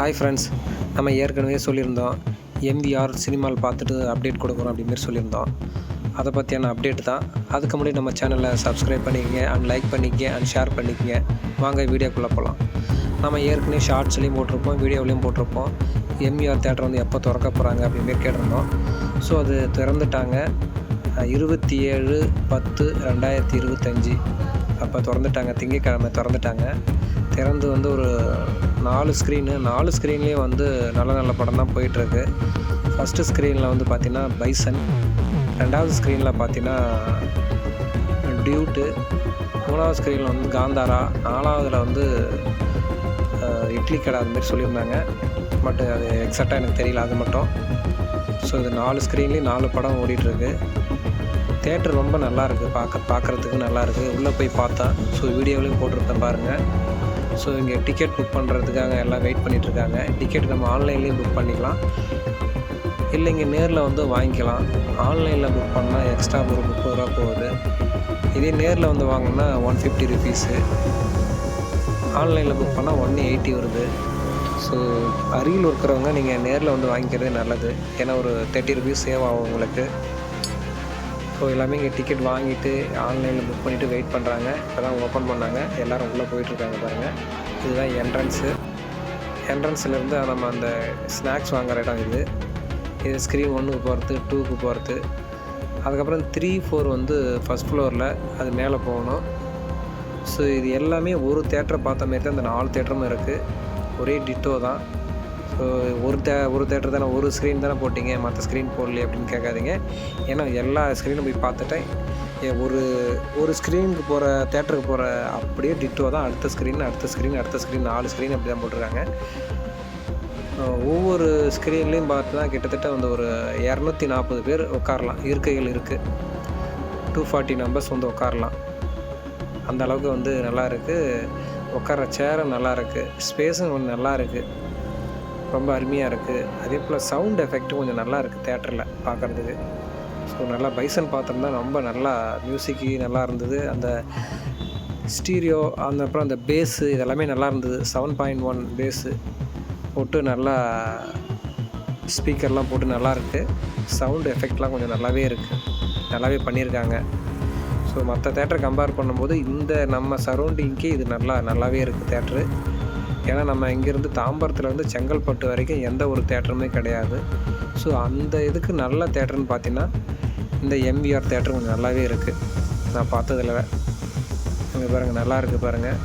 Hi friends, நம்ம ஏற்கனவே சொல்லியிருந்தோம் எம்விஆர் சினிமாவில் பார்த்துட்டு அப்டேட் கொடுக்குறோம் அப்படிமாரி சொல்லியிருந்தோம். அதை பற்றியான அப்டேட் தான். அதுக்கு முன்னாடி நம்ம சேனலை சப்ஸ்கிரைப் பண்ணிக்கங்க அண்ட் லைக் பண்ணிக்கங்க அண்ட் ஷேர் பண்ணிக்கங்க. வாங்க வீடியோக்குள்ளே போகலாம். நம்ம ஏற்கனவே ஷார்ட்ஸ்லேயும் போட்டிருப்போம், வீடியோவிலையும் போட்டிருப்போம். எம்விஆர் தேட்டர் வந்து எப்போ திறக்க போகிறாங்க அப்படிமாரி கேட்டிருந்தோம். ஸோ அது திறந்துட்டாங்க. 27/10/2025 அப்போ திறந்துட்டாங்க. திங்கட்கிழமை திறந்துட்டாங்க. திறந்து வந்து ஒரு 4 ஸ்க்ரீன்லேயும் வந்து நல்ல நல்ல படம் தான் போயிட்டுருக்கு. ஃபஸ்ட்டு ஸ்க்ரீனில் வந்து பார்த்திங்கன்னா பைசன், 2வது ஸ்க்ரீனில் பார்த்திங்கன்னா டியூட்டு, 3வது ஸ்க்ரீனில் வந்து காந்தாரா, 4வதுல வந்து இட்லி கடை அதுமாரி சொல்லியிருந்தாங்க. பட் அது எக்ஸாக்டாக எனக்கு தெரியல அது மட்டும். ஸோ இது 4 ஸ்க்ரீன்லேயும் 4 படம் ஓடிட்டுருக்கு. தேட்டர் ரொம்ப நல்லாயிருக்கு, பார்க்குறதுக்கு நல்லாயிருக்கு. உள்ளே போய் பார்த்தா ஸோ வீடியோவிலையும் போட்டிருப்பேன் பாருங்கள். ஸோ இங்கே டிக்கெட் புக் பண்ணுறதுக்காக எல்லாம் வெயிட் பண்ணிகிட்ருக்காங்க. டிக்கெட் நம்ம ஆன்லைன்லேயும் புக் பண்ணிக்கலாம், இல்லைங்க நேரில் வந்து வாங்கிக்கலாம். ஆன்லைனில் புக் பண்ணால் எக்ஸ்ட்ரா ஒரு 30 ரூபா போகுது. இதே நேரில் வந்து வாங்கினா 150 ருபீஸு, ஆன்லைனில் புக் பண்ணால் 180 வருது. ஸோ அருகில் இருக்கிறவங்க நீங்கள் நேரில் வந்து வாங்கிக்கிறது நல்லது. ஏன்னா ஒரு 30 ருபீஸ் சேவ் ஆகும் உங்களுக்கு. ஸோ எல்லாமே இங்கே டிக்கெட் வாங்கிட்டு ஆன்லைனில் புக் பண்ணிவிட்டு வெயிட் பண்ணுறாங்க. இப்போ தான் ஓப்பன் பண்ணாங்க, எல்லோரும் உள்ளே போயிட்டுருக்காங்க பாருங்கள். இதுதான் என்ட்ரன்ஸ்லேருந்து நம்ம அந்த ஸ்நாக்ஸ் வாங்குகிற இடம் இது. இது ஸ்க்ரீன் 1க்கு போகிறது, 2க்கு போகிறது. அதுக்கப்புறம் 3, 4 வந்து ஃபஸ்ட் ஃப்ளோரில் அது மேலே போகணும். ஸோ இது எல்லாமே ஒரு தேட்டரை பார்த்த மாரி தான் இந்த 4 தேட்டரும் இருக்குது. ஒரே டிட்டோ தான். ஸோ ஒரு தேட்டர் தானே, ஒரு ஸ்க்ரீன் தானே போட்டிங்க, மற்ற ஸ்க்ரீன் போடலையே அப்படின்னு கேட்காதீங்க. ஏன்னா எல்லா ஸ்க்ரீனும் போய் பார்த்துட்டேன். ஒரு ஸ்க்ரீனுக்கு போகிற தேட்டருக்கு போகிற அப்படியே டிட்டோ தான் அடுத்த ஸ்க்ரீன் 4 ஸ்க்ரீன் அப்படி தான் போட்டிருக்காங்க. ஒவ்வொரு ஸ்க்ரீன்லேயும் பார்த்து தான் கிட்டத்தட்ட வந்து ஒரு 240 பேர் உட்காரலாம். இருக்கைகள் இருக்குது. 240 மெம்பர்ஸ் வந்து உட்காரலாம். அந்த அளவுக்கு வந்து நல்லா இருக்குது. உட்கார சேரும் நல்லா இருக்குது. ஸ்பேஸும் கொஞ்சம் நல்லா இருக்குது, ரொம்ப அருமையாக இருக்குது. அதே போல் சவுண்ட் எஃபெக்ட்டும் கொஞ்சம் நல்லா இருக்குது தேட்டரில் பார்க்குறதுக்கு. ஸோ நல்லா பைசன் பார்த்தோம்னா ரொம்ப நல்லா மியூசிக்கு நல்லா இருந்தது. அந்த ஸ்டீரியோ அப்புறம் அந்த பேஸு இதெல்லாமே நல்லா இருந்தது. 7.1 பேஸு போட்டு நல்லா ஸ்பீக்கர்லாம் போட்டு நல்லா இருக்குது. சவுண்ட் எஃபெக்ட்லாம் கொஞ்சம் நல்லாவே பண்ணியிருக்காங்க. ஸோ மற்ற தேட்டரை கம்பேர் பண்ணும்போது இந்த நம்ம சரௌண்டிங்க்கு இது நல்லாவே இருக்குது தேட்ரு. ஏன்னா நம்ம இங்கேருந்து தாம்பரத்துலேருந்து செங்கல்பட்டு வரைக்கும் எந்த ஒரு தேட்டருமே கிடையாது. ஸோ அந்த இதுக்கு நல்ல தேட்டருன்னு பார்த்தீங்கன்னா இந்த எம்விஆர் தேட்டர் கொஞ்சம் நல்லாவே இருக்குது. நான் பார்த்ததில்ல. அங்கே பாருங்கள், நல்லா இருக்குது பாருங்கள்.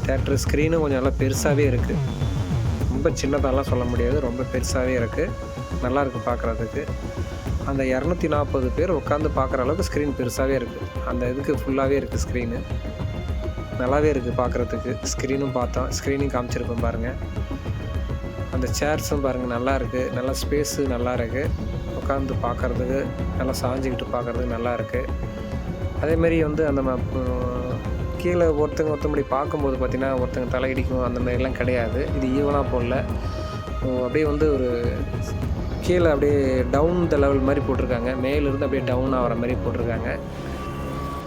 தேட்ரு ஸ்க்ரீனும் கொஞ்சம் நல்லா பெருசாகவே இருக்குது. ரொம்ப சின்னதாலாம் சொல்ல முடியாது, ரொம்ப பெருசாகவே இருக்குது. நல்லாயிருக்கு பார்க்குறதுக்கு. அந்த 240 பேர் உட்காந்து பார்க்குற அளவுக்கு ஸ்க்ரீன் பெருசாகவே இருக்குது. அந்த இதுக்கு ஃபுல்லாகவே இருக்குது ஸ்க்ரீனு. நல்லாவே இருக்குது பார்க்குறதுக்கு. ஸ்க்ரீனும் பார்த்தோம், ஸ்க்ரீனையும் காமிச்சிருப்போம் பாருங்கள். அந்த சேர்ஸும் பாருங்கள் நல்லா இருக்குது. நல்லா ஸ்பேஸு நல்லா இருக்குது. உட்காந்து பார்க்குறதுக்கு, நல்லா சாஞ்சிக்கிட்டு பார்க்குறதுக்கு நல்லா இருக்குது. அதேமாரி வந்து அந்த கீழே ஒருத்தங்கடி பார்க்கும்போது பார்த்திங்கன்னா ஒருத்தங்க தலையிடிக்கும் அந்த மாதிரிலாம் கிடையாது. இது ஈவனாக போடல. அப்படியே வந்து ஒரு கீழே அப்படியே டவுன் த லெவல் மாதிரி போட்டிருக்காங்க. மேலேருந்து அப்படியே டவுன் ஆகிற மாதிரி போட்டிருக்காங்க.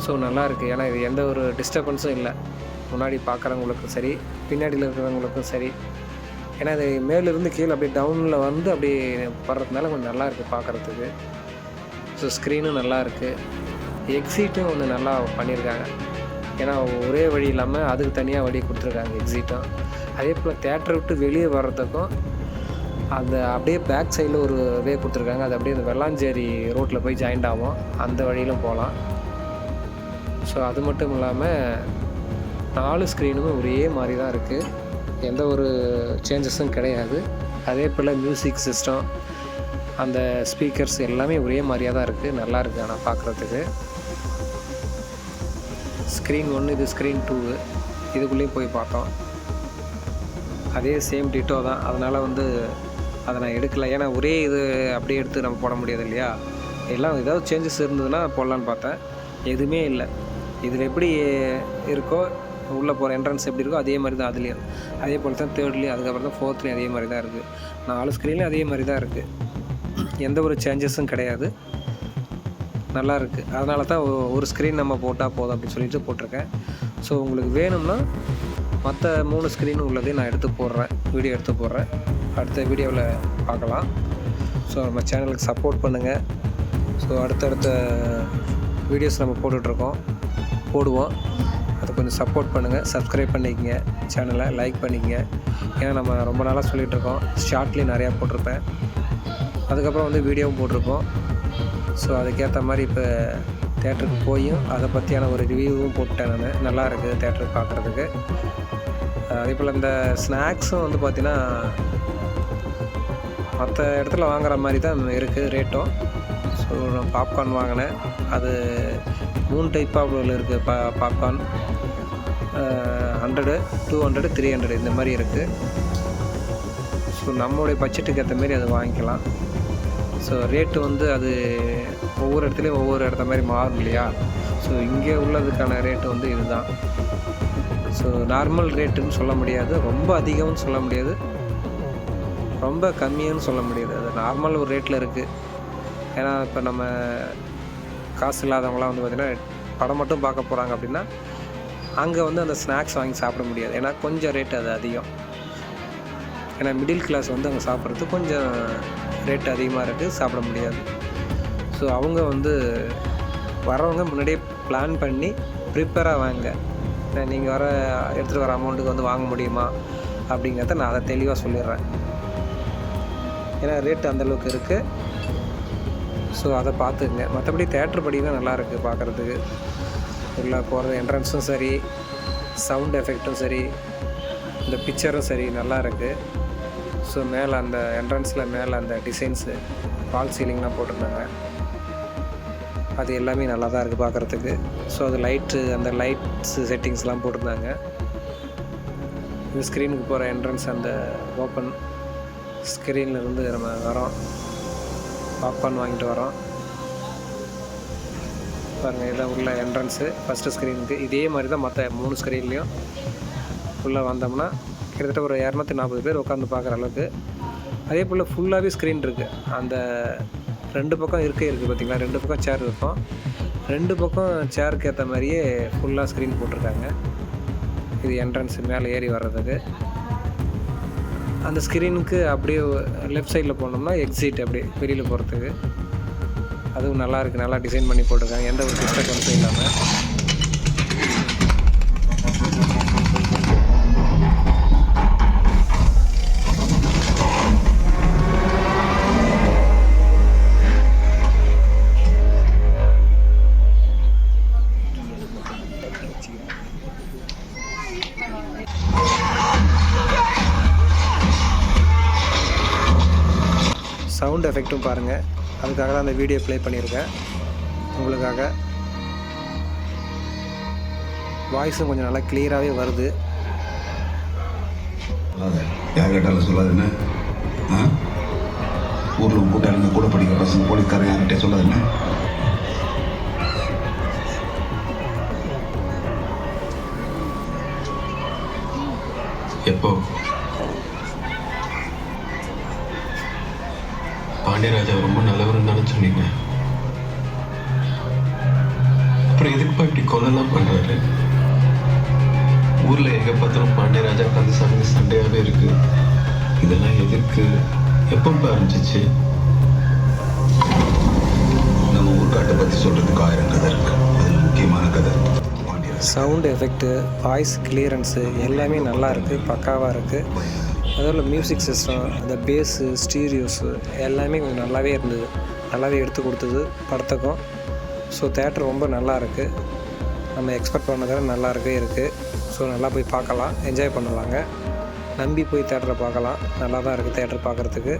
ஸோ நல்லாயிருக்கு. ஏன்னா இது எந்த ஒரு டிஸ்டர்பன்ஸும் இல்லை. முன்னாடி பார்க்குறவங்களுக்கும் சரி, பின்னாடியில் இருக்கிறவங்களுக்கும் சரி. ஏன்னா இது மேலேருந்து கீழே அப்படியே டவுனில் வந்து அப்படியே வர்றதுனால கொஞ்சம் நல்லாயிருக்கு பார்க்குறதுக்கு. ஸோ ஸ்க்ரீனும் நல்லாயிருக்கு. எக்ஸிட்டும் கொஞ்சம் நல்லா பண்ணியிருக்காங்க. ஏன்னா ஒரே வழி இல்லாமல் அதுக்கு தனியாக வழி கொடுத்துருக்காங்க எக்ஸிட்டும். அதே போல் தேட்டரை விட்டு வெளியே வர்றதுக்கும் அந்த அப்படியே பேக் சைடில் ஒரு வே கொடுத்துருக்காங்க. அது அப்படியே இந்த வெள்ளாஞ்சேரி ரோட்டில் போய் ஜாயிண்ட் ஆகும். அந்த வழியிலும் போகலாம். ஸோ அது மட்டும் இல்லாமல் 4 ஸ்க்ரீனுமே ஒரே மாதிரி தான் இருக்குது. எந்த ஒரு சேஞ்சஸும் கிடையாது. அதே போல் மியூசிக் சிஸ்டம், அந்த ஸ்பீக்கர்ஸ் எல்லாமே ஒரே மாதிரியாக தான் இருக்குது. நல்லா இருக்குது. ஆனால் பார்க்குறதுக்கு ஸ்க்ரீன் 1, இது ஸ்க்ரீன் 2, இதுக்குள்ளேயும் போய் பார்த்தோம். அதே சேம் டிட்டோ தான். அதனால் வந்து அதை நான் எடுக்கலை. ஏன்னா ஒரே இது அப்படியே எடுத்து நம்ம போட முடியாது இல்லையா. எல்லாம் ஏதாவது சேஞ்சஸ் இருந்ததுன்னா போடலான்னு பார்த்தேன். எதுவுமே இல்லை. இதில் எப்படி இருக்கோ உள்ளே போகிற என்ட்ரன்ஸ் எப்படி இருக்கோ அதே மாதிரி தான் அதுலேயும். அதே போல் தான் 3லேயும், அதுக்கப்புறம் தான் 4லேயும் அதே மாதிரி தான் இருக்குது. 4 ஸ்க்ரீன்லேயும் அதே மாதிரி தான் இருக்குது. எந்த ஒரு சேஞ்சஸும் கிடையாது. நல்லா இருக்குது. அதனால தான் ஒரு ஸ்க்ரீன் நம்ம போட்டால் போதும் அப்படின்னு சொல்லிட்டு போட்டிருக்கேன். ஸோ உங்களுக்கு வேணும்னா மற்ற 3 ஸ்க்ரீனும் உள்ளதையும் நான் எடுத்து போடுறேன். வீடியோ எடுத்து போடுறேன். அடுத்த வீடியோவில் பார்க்கலாம். ஸோ நம்ம சேனலுக்கு சப்போர்ட் பண்ணுங்கள். ஸோ அடுத்தடுத்த வீடியோஸ் நம்ம போடுவோம். அதை கொஞ்சம் சப்போர்ட் பண்ணுங்கள். சப்ஸ்கிரைப் பண்ணிக்கங்க, சேனலை லைக் பண்ணிக்கங்க. ஏன்னா நம்ம ரொம்ப நாளாக சொல்லிகிட்ருக்கோம். ஷார்ட்லேயும் நிறையா போட்டிருப்பேன், அதுக்கப்புறம் வந்து வீடியோவும் போட்டிருப்போம். ஸோ அதுக்கேற்ற மாதிரி இப்போ தேட்டருக்கு போயும் அதை பற்றியான ஒரு ரிவ்யூவும் போட்டேன் நான். நல்லா இருக்குது தேட்டருக்கு பார்க்குறதுக்கு. அதே போல் இந்த ஸ்நாக்ஸும் வந்து பார்த்திங்கன்னா மற்ற இடத்துல வாங்குகிற மாதிரி தான் இருக்குது ரேட்டும். ஸோ நான் பாப்கார்ன் வாங்கினேன். அது 3 டைப்பாக இருக்குது. பாப்கார்ன் 100, 200, 300 இந்த மாதிரி இருக்குது. ஸோ நம்மளுடைய பட்ஜெட்டுக்கு ஏற்ற மாரி அதை வாங்கிக்கலாம். ஸோ ரேட்டு வந்து அது ஒவ்வொரு இடத்துலையும் ஒவ்வொரு இடத்த மாதிரி மாறும் இல்லையா? ஸோ இங்கே உள்ளதுக்கான ரேட்டு வந்து இதுதான். ஸோ நார்மல் ரேட்டுன்னு சொல்ல முடியாது, ரொம்ப அதிகம்னு சொல்ல முடியாது, ரொம்ப கம்மியான்னு சொல்ல முடியாது. அது நார்மல் ஒரு ரேட்டில் இருக்குது. ஏன்னா இப்போ நம்ம காசு இல்லாதவங்களாம் வந்து பார்த்திங்கன்னா படம் மட்டும் பார்க்க போகிறாங்க அப்படின்னா அங்கே வந்து அந்த ஸ்நாக்ஸ் வாங்கி சாப்பிட முடியாது. ஏன்னா கொஞ்சம் ரேட்டு அது அதிகம். ஏன்னா மிடில் கிளாஸ் வந்து அங்கே சாப்பிட்றது கொஞ்சம் ரேட் அதிகமாக இருக்குது, சாப்பிட முடியாது. ஸோ அவங்க வந்து வரவங்க முன்னாடியே பிளான் பண்ணி ப்ரிப்பேராக வாங்க. நீங்கள் எடுத்துகிட்டு வர அமௌண்ட்டுக்கு வந்து வாங்க முடியுமா அப்படிங்கிறத நான் அதை தெளிவாக சொல்லிடுறேன். ஏன்னா ரேட்டு அந்தளவுக்கு இருக்குது. ஸோ அதை பார்த்துக்குங்க. மற்றபடி தேட்டர் படி தான் நல்லாயிருக்கு பார்க்குறதுக்கு. உள்ளே போகிறது என்ட்ரன்ஸும் சரி, சவுண்ட் எஃபெக்ட்டும் சரி, இந்த பிக்சரும் சரி நல்லா இருக்குது. ஸோ மேலே அந்த என்ட்ரன்ஸில் மேலே அந்த டிசைன்ஸு ஃபால் சீலிங்லாம் போட்டிருந்தாங்க. அது எல்லாமே நல்லா தான் இருக்குது பார்க்குறதுக்கு. ஸோ அது அந்த லைட்ஸு செட்டிங்ஸ்லாம் போட்டிருந்தாங்க. இந்த ஸ்க்ரீனுக்கு போகிற என்ட்ரன்ஸ் அந்த ஓப்பன் ஸ்க்ரீன்லேருந்து நம்ம வரோம், பாப்கார்ன் வாங்கிட்டு வரோம். பாருங்கள், இதான் உள்ள என்ட்ரன்ஸு ஃபஸ்ட்டு ஸ்க்ரீனுக்கு. இதே மாதிரி தான் மற்ற 3 ஸ்க்ரீன்லேயும் உள்ளே வந்தோம்னா கிட்டத்தட்ட ஒரு 240 பேர் உட்காந்து பார்க்குற அளவுக்கு. அதே போல் ஃபுல்லாகவே ஸ்க்ரீன் இருக்குது. அந்த 2 பக்கம் இருக்குது பார்த்திங்களா, 2 பக்கம் சேர் இருக்கும். 2 பக்கம் சேருக்கு ஏற்ற மாதிரியே ஃபுல்லாக ஸ்க்ரீன் போட்டிருக்காங்க. இது என்ட்ரன்ஸு மேலே ஏறி வர்றதுக்கு. அந்த ஸ்க்ரீனுக்கு அப்படியே லெஃப்ட் சைடில் போனோம்னா எக்ஸிட், அப்படியே வெளியில் போகிறதுக்கு. அதுவும் நல்லா இருக்குது, நல்லா டிசைன் பண்ணி போட்டிருக்காங்க, எந்த ஒரு டிஸ்டர்பன்ஸும் இல்லாமல். சவுண்ட் எஃபெக்ட்டும் பாருங்கள், அதுக்காக தான் அந்த வீடியோ ப்ளே பண்ணியிருக்கேன் உங்களுக்காக. வாய்ஸும் கொஞ்சம் நல்லா கிளியராகவே வருது. யார் கேட்டாலும் சொல்லாதுன்னு ஊரில் கூட்டாளிங்க கூட படிக்கிற பசங்க போலீஸ்காரன் யார்கிட்டே சொல்லாதுன்னு. எப்போ பாண்டியராஜா ரொம்ப நல்லவர்னு தானே சொன்னீங்க, அப்புறம் எதுக்குப்பா இப்படி கொலைலாம் பண்றாரு? ஊர்ல எங்க பார்த்தாலும் பாண்டியராஜா கந்தசாமி சண்டையாவே இருக்கு. இதெல்லாம் எதுக்கு, எப்பப்ப ஆரம்பிச்சிச்சு? நம்ம ஊர்காட்டை பத்தி சொல்றதுக்கு 1000 கதை இருக்கு. அதில் முக்கியமான கதை சவுண்ட் எஃபெக்ட்டு, வாய்ஸ் கிளியரன்ஸு எல்லாமே நல்லா இருக்குது, பக்காவாக இருக்குது. அதில் மியூசிக் சிஸ்டம், அந்த பேஸு, ஸ்டீரியோஸு எல்லாமே கொஞ்சம் நல்லாவே இருந்தது, நல்லாவே எடுத்து கொடுத்தது படத்துக்கும். ஸோ தேட்டர் ரொம்ப நல்லா இருக்குது, நம்ம எக்ஸ்பெக்ட் பண்ணதை நல்லாவே இருக்குது. ஸோ நல்லா போய் பார்க்கலாம், என்ஜாய் பண்ணலாங்க. நம்பி போய் தேட்டரை பார்க்கலாம், நல்லா தான் இருக்குது தேட்டர் பார்க்குறதுக்கு.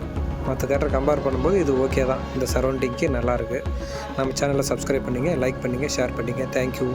மற்ற தேட்டரை கம்பேர் பண்ணும்போது இது ஓகே தான், இந்த சரௌண்டிங்க்கு நல்லாயிருக்கு. நம்ம சேனலை சப்ஸ்கிரைப் பண்ணிங்க, லைக் பண்ணிங்க, ஷேர் பண்ணிங்க. தேங்க்யூ.